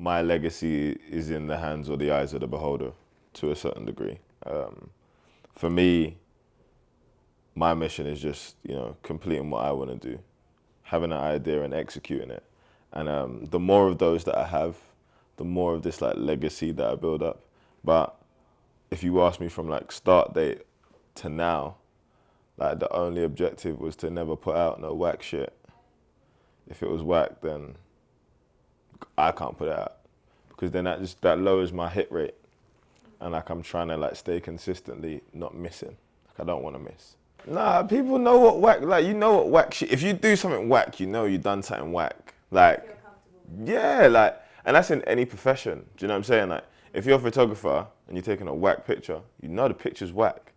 my legacy is in the hands or the eyes of the beholder to a certain degree. For me, my mission is just, completing what I want to do, having an idea and executing it. And the more of those that I have, the more of this like legacy that I build up. But if you ask me from like start date to now, like the only objective was to never put out no whack shit. If it was whack, then I can't put it out, because then that lowers my hit rate, and like I'm trying to like stay consistently not missing. Like I don't want to miss. Nah, people know what whack, like you know what whack shit. If you do something whack, you've done something whack. Like, yeah, like, and that's in any profession. Do you know what I'm saying? Like, if you're a photographer and you're taking a whack picture, the picture's whack.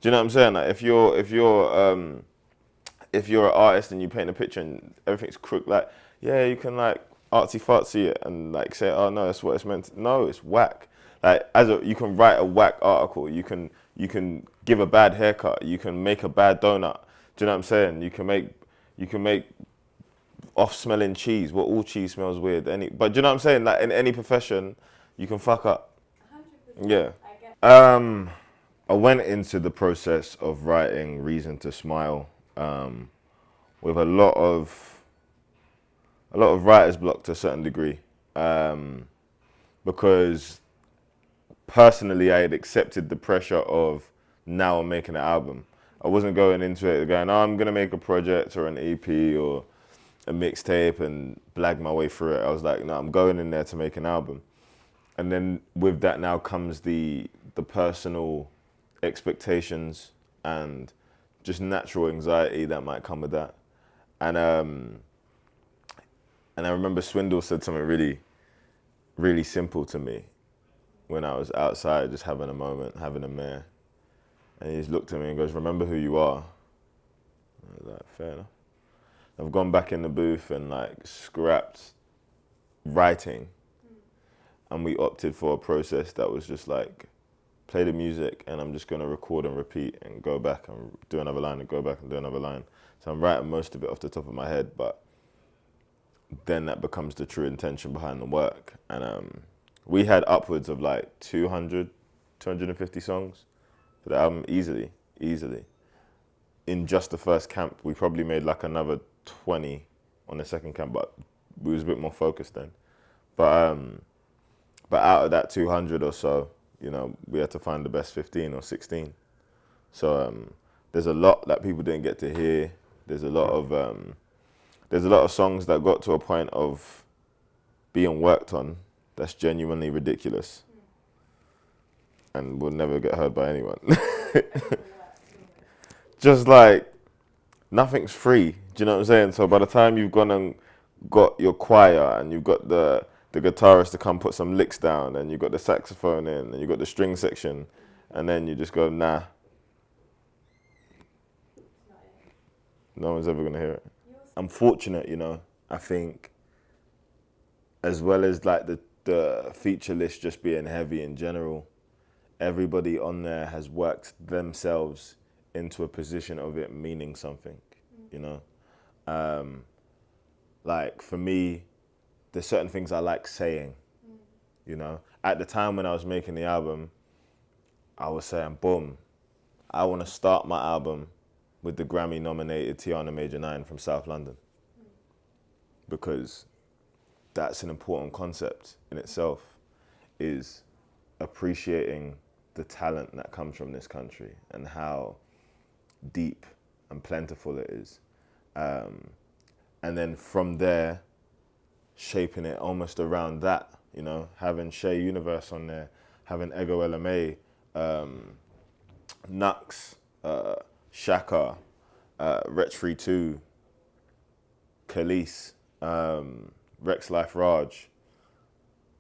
Do you know what I'm saying? Like, if you're an artist and you paint a picture and everything's crooked, like, yeah, you can like artsy fartsy it and like say, oh no, that's what it's meant to. No, it's whack. Like, you can write a whack article, you can give a bad haircut, you can make a bad donut. Do you know what I'm saying? You can make off-smelling cheese. Well, all cheese smells weird. But do you know what I'm saying? Like in any profession, you can fuck up. 100%. Yeah. I went into the process of writing Reason to Smile with a lot of writer's block to a certain degree, because personally I had accepted the pressure of now I'm making an album. I wasn't going into it going, oh, I'm gonna make a project or an EP or a mixtape and blag my way through it. I was like, no, I'm going in there to make an album. And then with that now comes the personal expectations and just natural anxiety that might come with that. And I remember Swindle said something really, really simple to me when I was outside just having a moment, having a mare. And he just looked at me and goes, remember who you are. I was like, fair enough. I've gone back in the booth and like scrapped writing, and we opted for a process that was just like, play the music and I'm just gonna record and repeat and go back and do another line and go back and do another line. So I'm writing most of it off the top of my head, but then that becomes the true intention behind the work. And we had upwards of like 200, 250 songs for the album, easily. In just the first camp, we probably made like another 20 on the second camp, but we was a bit more focused then. But out of that 200 or so, we had to find the best 15 or 16. So there's a lot that people didn't get to hear. There's a lot of songs that got to a point of being worked on that's genuinely ridiculous and will never get heard by anyone. Just like, nothing's free. Do you know what I'm saying? So by the time you've gone and got your choir and you've got the guitarist to come put some licks down and you've got the saxophone in and you've got the string section, and then you just go, nah. No one's ever gonna hear it. I'm fortunate, I think, as well as like the feature list just being heavy in general, everybody on there has worked themselves into a position of it meaning something, Like for me, there's certain things I like saying, At the time when I was making the album, I was saying, boom, I want to start my album with the Grammy-nominated Tiana Major 9 from South London, because that's an important concept in itself, is appreciating the talent that comes from this country and how deep and plentiful it is. And then from there, shaping it almost around that, having Shay Universe on there, having Ego LMA, Nux, Shaka, Wretch Free 2, Khalees, Rex Life Raj,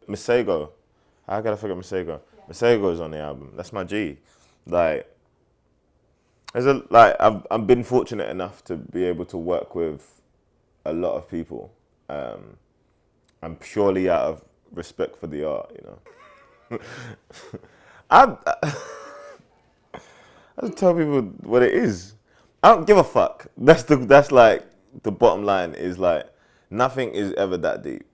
Masego. I gotta forget Masego. Yeah. Masego's on the album. That's my G. Like, I've been fortunate enough to be able to work with a lot of people. I'm purely out of respect for the art, I just tell people what it is. I don't give a fuck. That's like the bottom line, is like, nothing is ever that deep.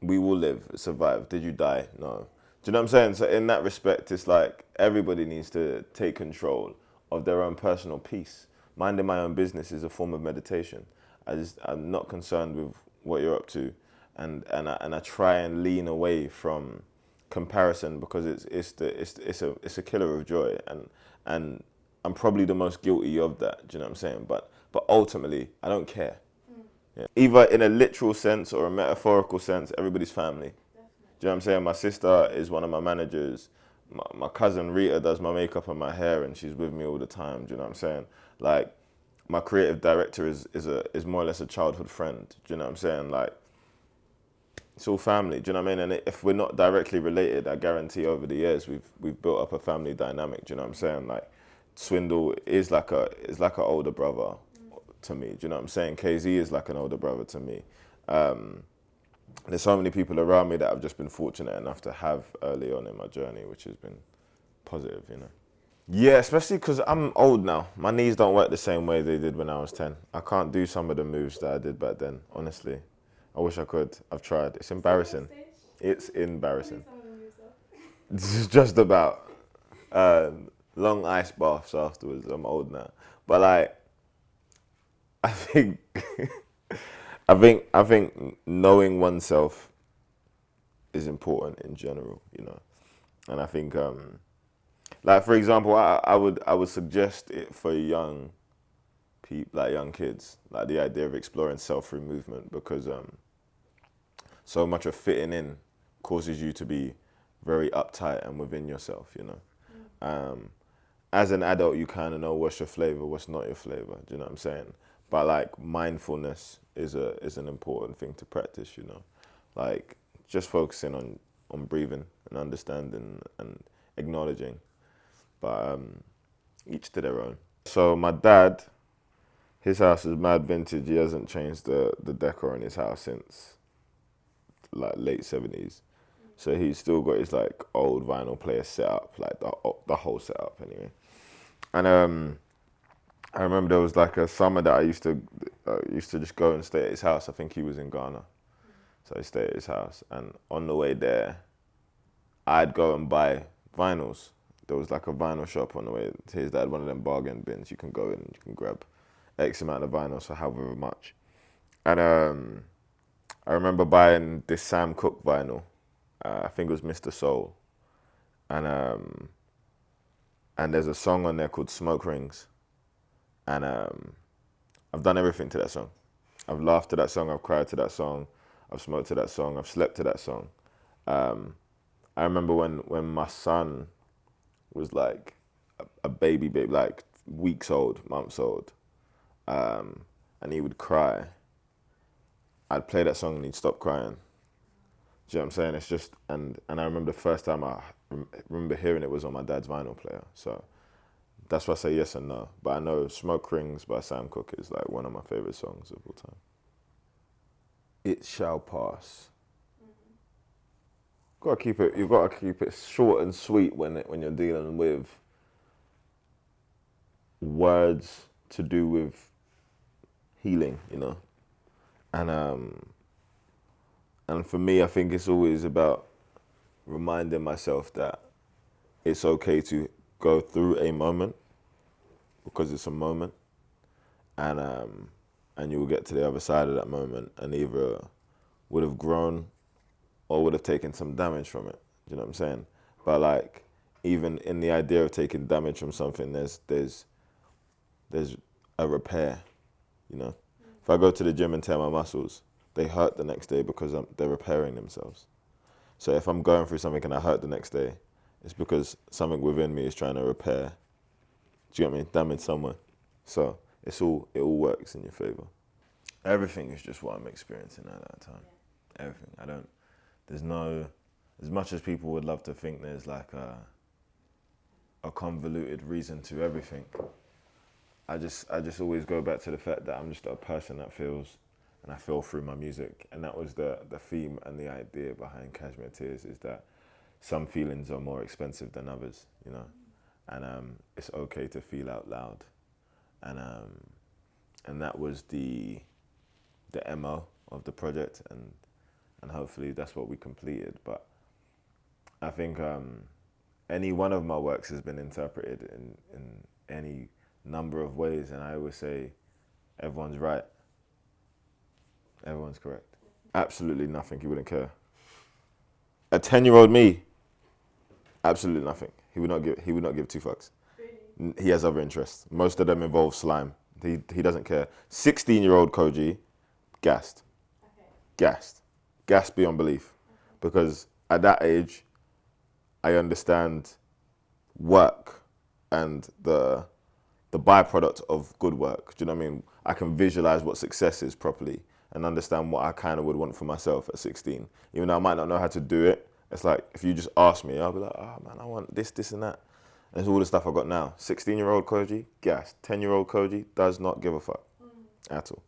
we will live, survive. Did you die? No. Do you know what I'm saying? So in that respect, it's like everybody needs to take control of their own personal peace. Minding my own business is a form of meditation. I'm not concerned with what you're up to, and I try and lean away from comparison because it's a killer of joy, and I'm probably the most guilty of that. Do you know what I'm saying? But ultimately, I don't care. Yeah. Either in a literal sense or a metaphorical sense, everybody's family. Do you know what I'm saying? My sister is one of my managers. My cousin Rita does my makeup and my hair, and she's with me all the time. Do you know what I'm saying? Like, my creative director is more or less a childhood friend. Do you know what I'm saying? Like, it's all family. Do you know what I mean? And if we're not directly related, I guarantee over the years we've built up a family dynamic. Do you know what I'm saying? Like, Swindle is like an older brother to me. Do you know what I'm saying? KZ is like an older brother to me. There's so many people around me that I've just been fortunate enough to have early on in my journey, which has been positive, you know. Yeah, especially because I'm old now. My knees don't work the same way they did when I was 10. I can't do some of the moves that I did back then, honestly. I wish I could. I've tried. It's embarrassing. It's embarrassing. It's just about long ice baths afterwards. I'm old now. But like, I think I think knowing oneself is important in general, you know. And I think like, for example, I would suggest it for young people, like young kids, like the idea of exploring self through movement, because so much of fitting in causes you to be very uptight and within yourself, you know. As an adult, you kind of know what's your flavor, what's not your flavor. Do you know what I'm saying? But like, mindfulness is an important thing to practice, you know. Like, just focusing on breathing and understanding and acknowledging. But each to their own. So my dad, his house is mad vintage. He hasn't changed the decor in his house since like late 70s. So he's still got his like old vinyl player set up, like the whole setup anyway. And I remember there was like a summer that I used to just go and stay at his house. I think he was in Ghana. So I stayed at his house, and on the way there, I'd go and buy vinyls. There was like a vinyl shop on the way to his dad, one of them bargain bins. You can go in and you can grab X amount of vinyls for however much. And I remember buying this Sam Cooke vinyl. I think it was Mr. Soul. And there's a song on there called Smoke Rings. And I've done everything to that song. I've laughed to that song, I've cried to that song, I've smoked to that song, I've slept to that song. I remember when my son was like a baby, like weeks old, months old, and he would cry. I'd play that song and he'd stop crying. Do you know what I'm saying? It's just, and I remember the first time I remember hearing it was on my dad's vinyl player. So that's why I say yes and no. But I know Smoke Rings by Sam Cooke is like one of my favorite songs of all time. It shall pass. You've got to keep it short and sweet when you're dealing with words to do with healing, you know. And for me, I think it's always about reminding myself that it's okay to go through a moment, because it's a moment, and you will get to the other side of that moment and either would have grown or would have taken some damage from it. Do you know what I'm saying? But like, even in the idea of taking damage from something, there's a repair, you know. If I go to the gym and tear my muscles, they hurt the next day because they're repairing themselves. So if I'm going through something and I hurt the next day, it's because something within me is trying to repair. Do you get me? Damage somewhere. So it all works in your favor. Everything is just what I'm experiencing at that time. Everything. There's no, as much as people would love to think there's like a convoluted reason to everything, I just always go back to the fact that I'm just a person that feels, and I feel through my music. And that was the theme and the idea behind Cashmere Tears, is that some feelings are more expensive than others, you know, and it's okay to feel out loud. And that was the MO of the project, and and hopefully that's what we completed. But I think any one of my works has been interpreted in any number of ways, and I always say everyone's right, everyone's correct. Absolutely nothing. He wouldn't care. A 10-year-old me, absolutely nothing. He would not give two fucks. Really? He has other interests. Most of them involve slime. He doesn't care. 16-year-old Kojey, gassed. Okay. Gassed beyond belief. Okay. Because at that age, I understand work and the byproduct of good work. Do you know what I mean? I can visualize what success is properly and understand what I kind of would want for myself at 16. Even though I might not know how to do it, it's like, if you just ask me, I'll be like, oh man, I want this, this and that. And it's all the stuff I got now. 16-year-old Kojey, gas. 10-year-old Kojey does not give a fuck at all.